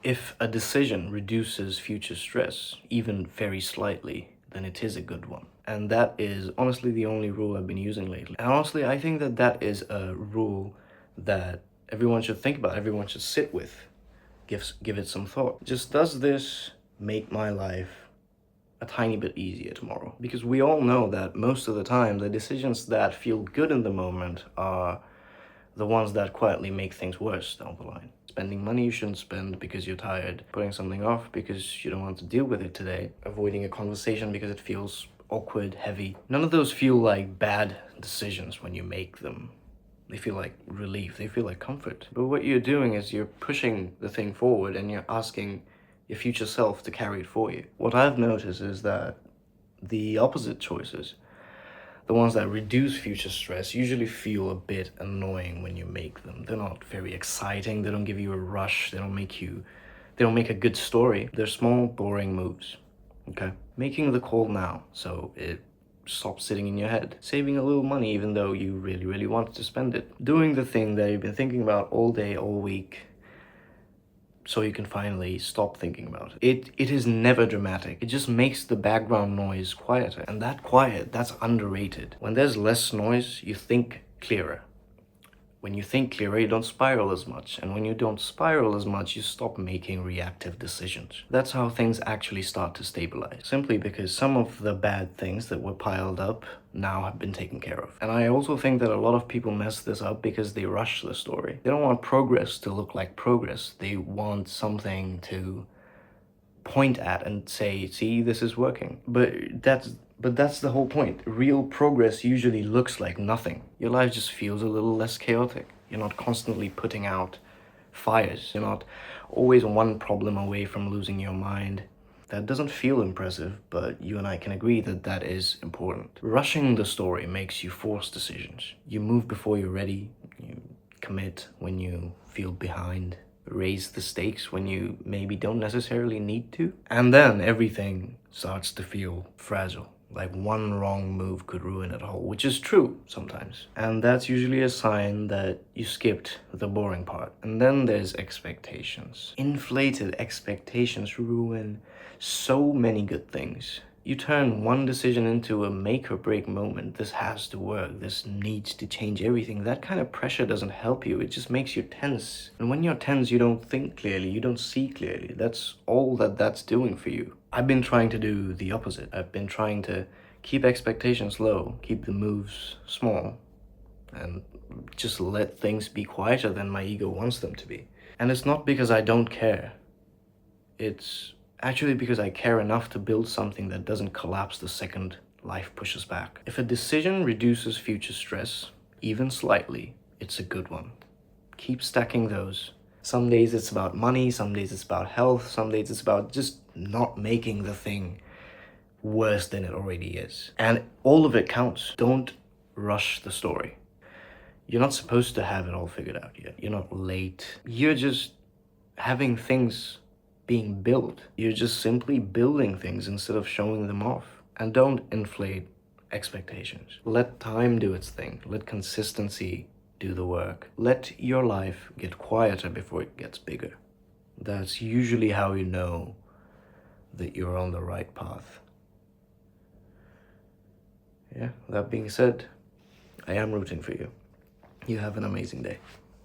If a decision reduces future stress, even very slightly, then it is a good one. And that is honestly the only rule I've been using lately. And honestly, I think that that is a rule that everyone should think about, everyone should sit with, give it some thought. Just, does this make my life a tiny bit easier tomorrow? Because we all know that most of the time, the decisions that feel good in the moment are the ones that quietly make things worse down the line. Spending money you shouldn't spend because you're tired, putting something off because you don't want to deal with it today, avoiding a conversation because it feels awkward, heavy. None of those feel like bad decisions when you make them. They feel like relief, they feel like comfort. But what you're doing is you're pushing the thing forward and you're asking your future self to carry it for you. What I've noticed is that the opposite choices, the ones that reduce future stress, usually feel a bit annoying when you make them. They're not very exciting, they don't give you a rush, they don't make a good story. They're small, boring moves, okay? Making the call now, so it stops sitting in your head. Saving a little money even though you really wanted to spend it. Doing the thing that you've been thinking about all day, all week, so you can finally stop thinking about it. It is never dramatic. It just makes the background noise quieter. And that quiet, that's underrated. When there's less noise, you think clearer. When you think clearer, you don't spiral as much. And when you don't spiral as much, you stop making reactive decisions. That's how things actually start to stabilize. Simply because some of the bad things that were piled up now have been taken care of. And I also think that a lot of people mess this up because they rush the story. They don't want progress to look like progress. They want something to point at and say, see, this is working. But that's the whole point. Real progress usually looks like nothing. Your life just feels a little less chaotic. You're not constantly putting out fires. You're not always one problem away from losing your mind. That doesn't feel impressive, but you and I can agree that that is important. Rushing the story makes you force decisions. You move before you're ready. You commit when you feel behind. Raise the stakes when you maybe don't necessarily need to. And then everything starts to feel fragile. Like one wrong move could ruin it all, which is true sometimes. And that's usually a sign that you skipped the boring part. And then there's expectations. Inflated expectations ruin so many good things. You turn one decision into a make or break moment. This has to work. This needs to change everything. That kind of pressure doesn't help you. It just makes you tense. And when you're tense, you don't think clearly. You don't see clearly. That's all that that's doing for you. I've been trying to do the opposite. I've been trying to keep expectations low, keep the moves small, and just let things be quieter than my ego wants them to be. And it's not because I don't care. It's actually because I care enough to build something that doesn't collapse the second life pushes back. If a decision reduces future stress, even slightly, it's a good one. Keep stacking those. Some days it's about money, some days it's about health, some days it's about just not making the thing worse than it already is. And all of it counts. Don't rush the story. You're not supposed to have it all figured out yet. You're not late. You're just having things being built. You're just simply building things instead of showing them off. And don't inflate expectations. Let time do its thing. Let consistency do the work. Let your life get quieter before it gets bigger. That's usually how you know that you're on the right path. Yeah, that being said, I am rooting for you. You have an amazing day.